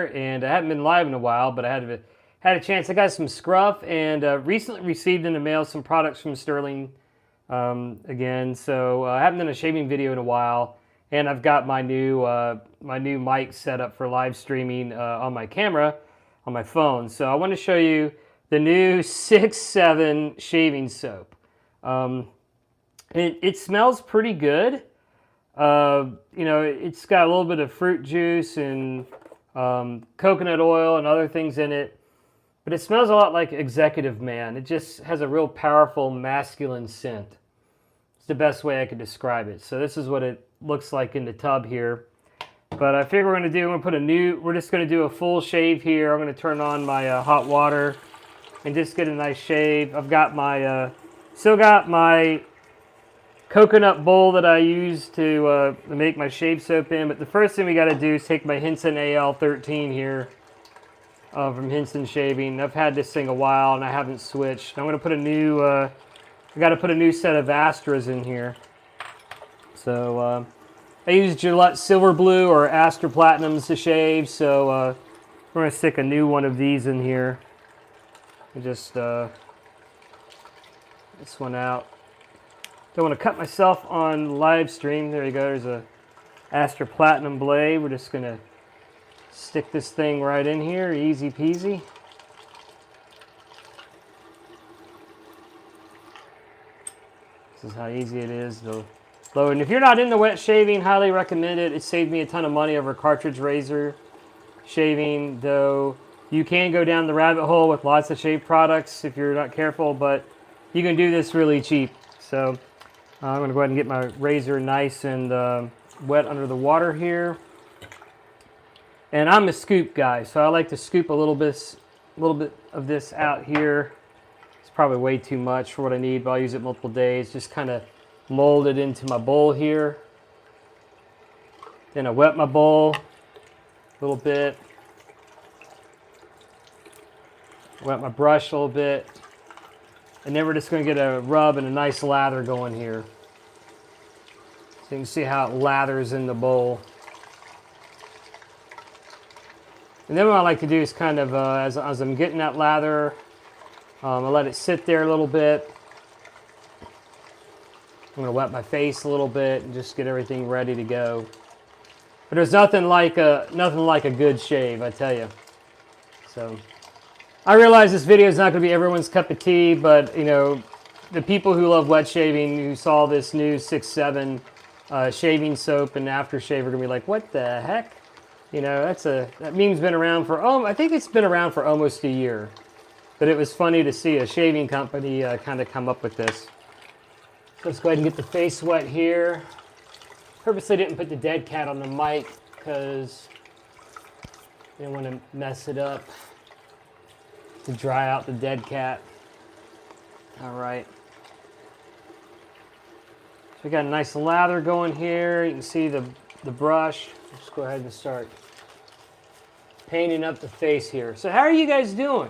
and I haven't been live in a while, but I had a chance. I got some scruff and recently received in the mail some products from Sterling again. So I haven't done a shaving video in a while, and I've got my new mic set up for live streaming on my camera on my phone. So I want to show you the new 6-7 shaving soap. It smells pretty good. You know, it's got a little bit of fruit juice and coconut oil and other things in it, but it smells a lot like Executive Man. It just has a real powerful masculine scent. It's the best way I could describe it. So this is what it looks like in the tub here. But I figure we're just going to do a full shave here. I'm going to turn on my hot water and just get a nice shave. I've got my, still got my coconut bowl that I use to make my shave soap in. But the first thing we got to do is take my Henson AL13 here from Henson Shaving. I've had this thing a while and I haven't switched. I'm going to put a new, I got to put a new set of Astras in here. So I use Gillette Silver Blue or Astra Platinums to shave. So we're going to stick a new one of these in here. And just this one out. Don't want to cut myself on live stream. There you go. There's a Astra Platinum blade. We're just going to stick this thing right in here. Easy peasy. This is how easy it is to load. And if you're not into wet shaving, highly recommend it. It saved me a ton of money over cartridge razor shaving, though you can go down the rabbit hole with lots of shave products if you're not careful, but you can do this really cheap. So I'm going to go ahead and get my razor nice and wet under the water here. And I'm a scoop guy, so I like to scoop a little bit of this out here. It's probably way too much for what I need, but I'll use it multiple days. Just kind of mold it into my bowl here. Then I wet my bowl a little bit. Wet my brush a little bit. And then we're just going to get a rub and a nice lather going here. So you can see how it lathers in the bowl. And then what I like to do is kind of, as I'm getting that lather, I let it sit there a little bit. I'm going to wet my face a little bit and just get everything ready to go. But there's nothing like a good shave, I tell you. So I realize this video is not going to be everyone's cup of tea, but you know, the people who love wet shaving who saw this new 6-7 shaving soap and aftershave are going to be like, what the heck? You know, that meme's been around for, I think it's been around for almost a year. But it was funny to see a shaving company kind of come up with this. So let's go ahead and get the face wet here. Purposely didn't put the dead cat on the mic because I didn't want to mess it up. To dry out the dead cat. All right. So we got a nice lather going here. You can see the brush. Let's go ahead and start painting up the face here. So how are you guys doing?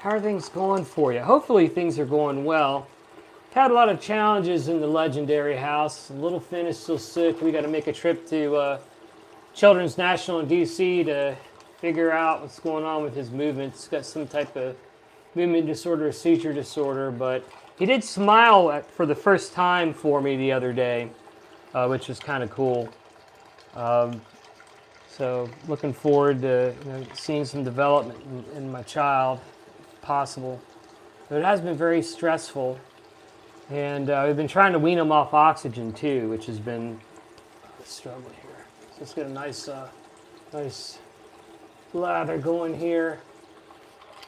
How are things going for you? Hopefully things are going well. Had a lot of challenges in the legendary house. Little Finn is still sick. We got to make a trip to Children's National in DC to figure out what's going on with his movements. He's got some type of movement disorder, seizure disorder, but he did smile for the first time for me the other day, which is kind of cool. So looking forward to seeing some development in my child, if possible. But it has been very stressful, and we've been trying to wean him off oxygen too, which has been a struggle here. So let's get a nice lather going here.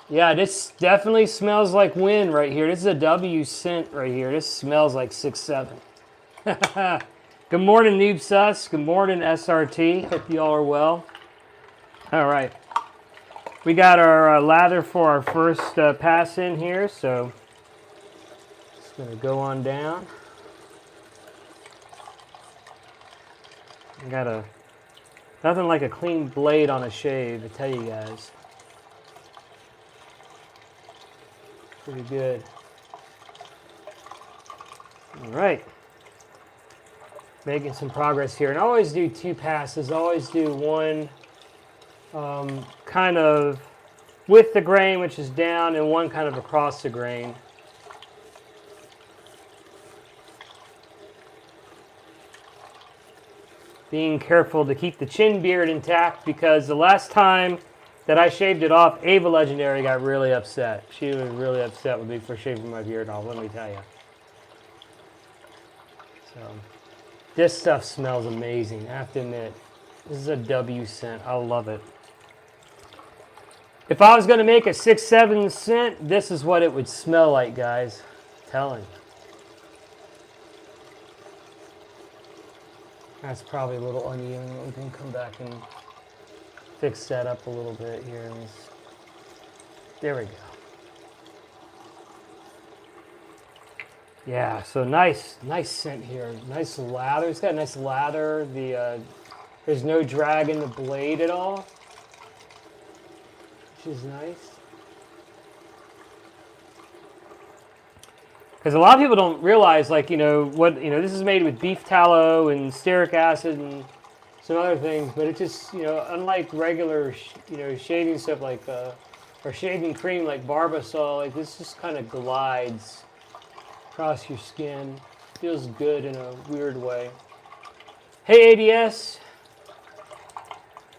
Yeah, this definitely smells like wind right here. This is a W scent right here. This smells like 6-7. Good morning, Noob Sus. Good morning, SRT. Hope you all are well. All right. We got our lather for our first pass in here, so just going to go on down. I got nothing like a clean blade on a shave, I tell you guys. Pretty good. All right. Making some progress here. And I always do 2 passes. I always do one kind of with the grain, which is down, and one kind of across the grain. Being careful to keep the chin beard intact, because the last time that I shaved it off, Ava Legendary got really upset. She was really upset with me for shaving my beard off, let me tell you. So, this stuff smells amazing, I have to admit. This is a W scent. I love it. If I was going to make a 6-7 scent, this is what it would smell like, guys. I'm telling you. That's probably a little uneven. We can come back and fix that up a little bit here. There we go. Yeah, so nice scent here. Nice lather. It's got a nice lather. There's no drag in the blade at all, which is nice. Because a lot of people don't realize, like, this is made with beef tallow and stearic acid and some other things, but it just, unlike regular, shaving stuff like, or shaving cream like Barbasol, like this just kind of glides across your skin. Feels good in a weird way. Hey, ADS.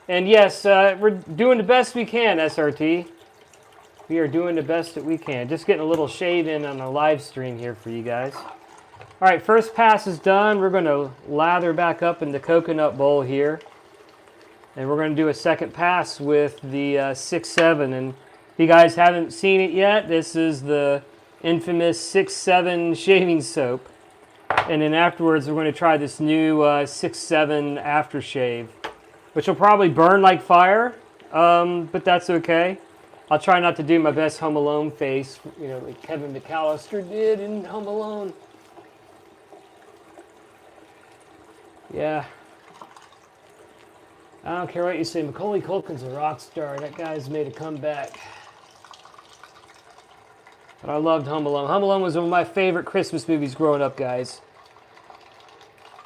And yes, we're doing the best we can, SRT. We are doing the best that we can. Just getting a little shave in on a live stream here for you guys. All right, first pass is done. We're going to lather back up in the coconut bowl here. And we're going to do a second pass with the 6-7. And if you guys haven't seen it yet, this is the infamous 6-7 shaving soap. And then afterwards, we're going to try this new 6-7 aftershave, which will probably burn like fire, but that's okay. I'll try not to do my best Home Alone face, like Kevin McAllister did in Home Alone. Yeah. I don't care what you say. Macaulay Culkin's a rock star. That guy's made a comeback. But I loved Home Alone. Home Alone was one of my favorite Christmas movies growing up, guys.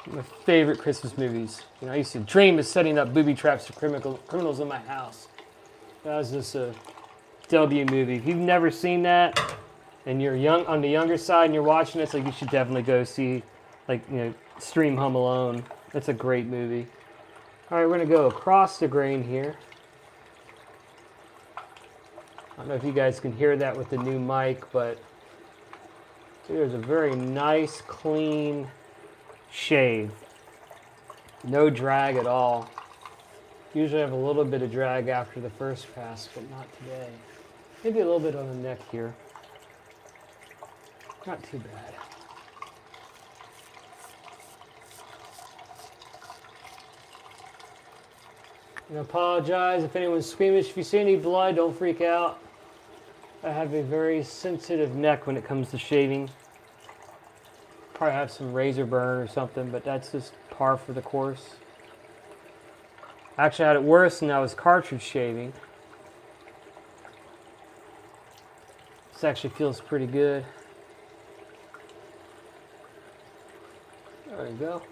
My favorite Christmas movies. I used to dream of setting up booby traps for criminals in my house. That was just a W movie. If you've never seen that and you're young, on the younger side, and you're watching this, you should definitely go see, stream Home Alone. That's a great movie. All right, we're gonna go across the grain here. I don't know if you guys can hear that with the new mic, but there's a very nice, clean shave. No drag at all. Usually I have a little bit of drag after the first pass, but not today. Maybe a little bit on the neck here. Not too bad. I apologize if anyone's squeamish. If you see any blood, don't freak out. I have a very sensitive neck when it comes to shaving. Probably have some razor burn or something, but that's just par for the course. Actually, I had it worse when I was cartridge shaving. This actually feels pretty good. There we go.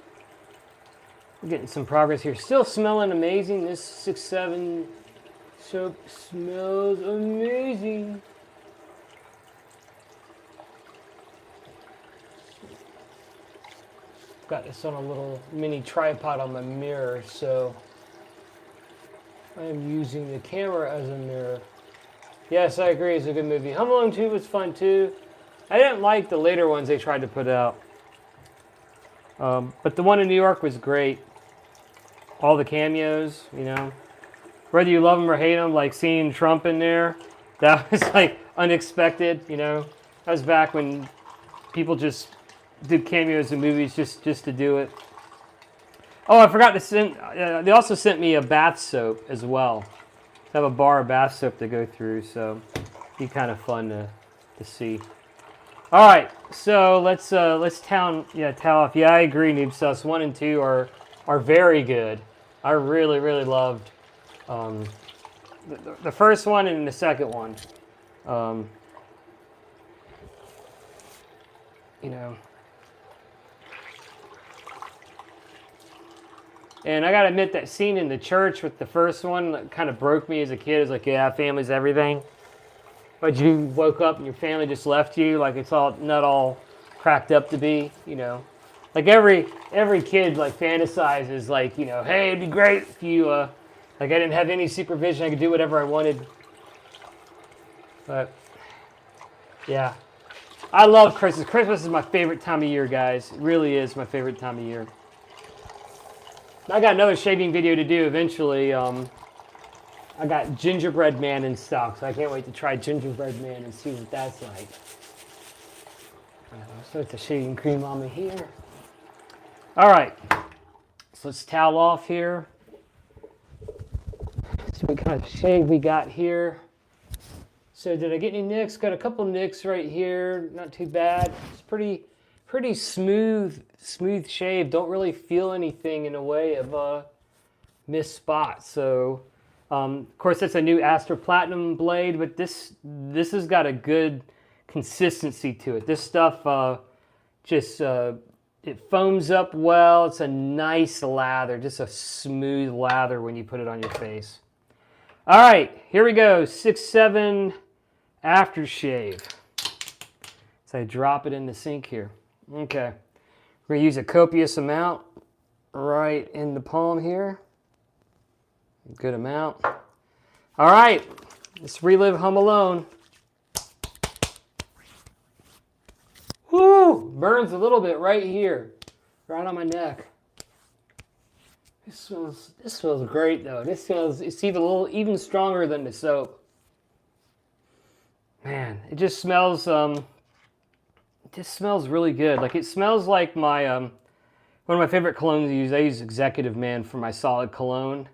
We're getting some progress here. Still smelling amazing. This 6-7 soap smells amazing. Got this on a little mini tripod on my mirror, so I am using the camera as a mirror. Yes, I agree. It's a good movie. Home Alone 2 was fun too. I didn't like the later ones they tried to put out. But the one in New York was great. All the cameos, Whether you love them or hate them, like seeing Trump in there, that was unexpected, That was back when people just did cameos in movies just to do it. Oh, I forgot to send, they also sent me a bath soap as well. I have a bar of bath soap to go through, so it'd be kind of fun to see. All right, so let's towel off. Yeah, I agree, Noob Sus. 1 and 2 are very good. I really, really loved the first one and the second one. And I gotta admit, that scene in the church with the first one kind of broke me as a kid. It's like, yeah, family's everything. But you woke up and your family just left you, like it's all not all cracked up to be, you know. Like every kid like fantasizes like, you know, hey, it'd be great if you like I didn't have any supervision, I could do whatever I wanted. But yeah. I love Christmas. Christmas is my favorite time of year, guys. It really is my favorite time of year. I got another shaving video to do eventually. I got gingerbread man in stock, so I can't wait to try gingerbread man and see what that's like. So it's the shaving cream on me here. All right, so let's towel off here. See what kind of shave we got here. So did I get any nicks? Got a couple nicks right here. Not too bad. It's pretty smooth shave. Don't really feel anything in the way of missed spots. So. Of course, that's a new Aster Platinum blade, but this has got a good consistency to it. This stuff it foams up well. It's a nice lather, just a smooth lather when you put it on your face. All right, here we go. 6-7 aftershave. So I drop it in the sink here. Okay, we're gonna use a copious amount right in the palm here. Good amount. All right, let's relive Home Alone. Woo! Burns a little bit right here, right on my neck. This smells great though. It's even stronger than the soap. Man, it just smells really good. Like it smells like my one of my favorite colognes to use. I use Executive Man for my solid cologne.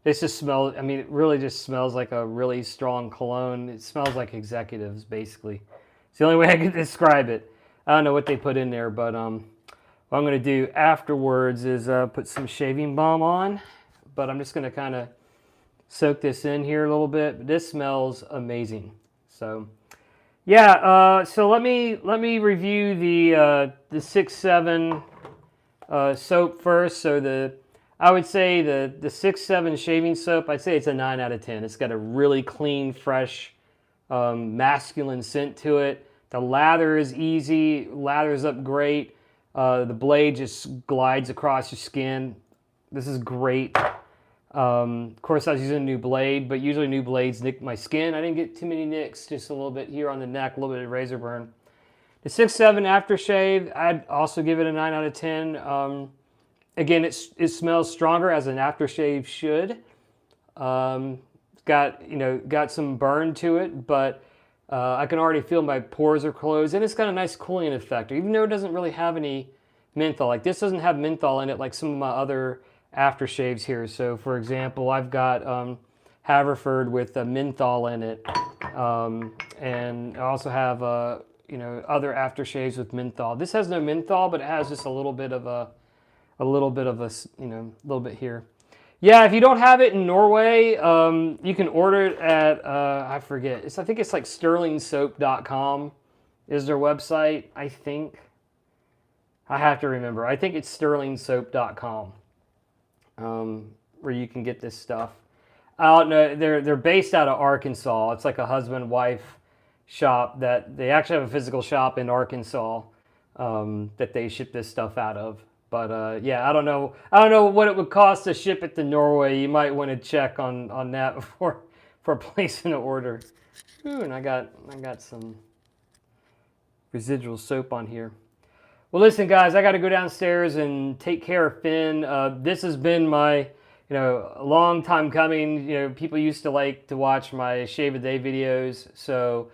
This just smells, I mean, it really just smells like a really strong cologne. It smells like Executives, basically. It's the only way I can describe it. I don't know what they put in there, but what I'm going to do afterwards is put some shaving balm on. But I'm just going to kind of soak this in here a little bit. This smells amazing. So, yeah, so let me review the 6-7 soap first. So I would say the 6-7 shaving soap, I'd say it's a 9 out of 10. It's got a really clean, fresh, masculine scent to it. The lather is easy, lathers up great. The blade just glides across your skin. This is great. Of course, I was using a new blade, but usually new blades nick my skin. I didn't get too many nicks, just a little bit here on the neck, a little bit of razor burn. The 6-7 aftershave, I'd also give it a 9 out of 10. Again, it smells stronger as an aftershave should. Got some burn to it, but I can already feel my pores are closed, and it's got a nice cooling effect. Even though it doesn't really have any menthol, like this doesn't have menthol in it like some of my other aftershaves here. So, for example, I've got Haverford with menthol in it, and I also have other aftershaves with menthol. This has no menthol, but it has just a little bit here. Yeah, if you don't have it in Norway, you can order it at, I forget. I think it's like sterlingsoap.com is their website, I think. I have to remember. I think it's sterlingsoap.com where you can get this stuff. I don't know. They're based out of Arkansas. It's like a husband-wife shop that they actually have a physical shop in Arkansas that they ship this stuff out of. But yeah, I don't know what it would cost to ship it to Norway. You might want to check on that before placing an order. Ooh, and I got some residual soap on here. Well, listen, guys, I got to go downstairs and take care of Finn. This has been my, a long time coming. People used to like to watch my shave a day videos, so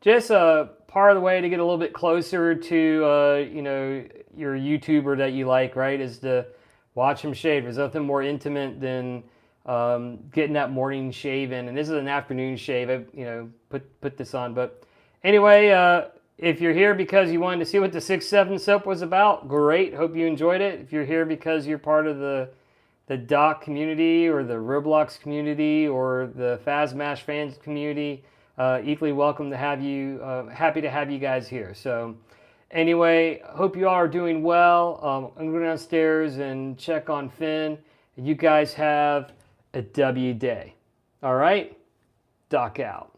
just part of the way to get a little bit closer to your YouTuber that you like, right, is to watch him shave. There's nothing more intimate than getting that morning shave in, and this is an afternoon shave. I put this on, but anyway, if you're here because you wanted to see what the 6-7 soap was about, great. Hope you enjoyed it. If you're here because you're part of the Doc community or the Roblox community or the Fazmash fans community, equally welcome to have you. Happy to have you guys here. So Anyway, hope you all are doing well. I'm going to go downstairs and check on Finn. You guys have a W day. All right? Doc out.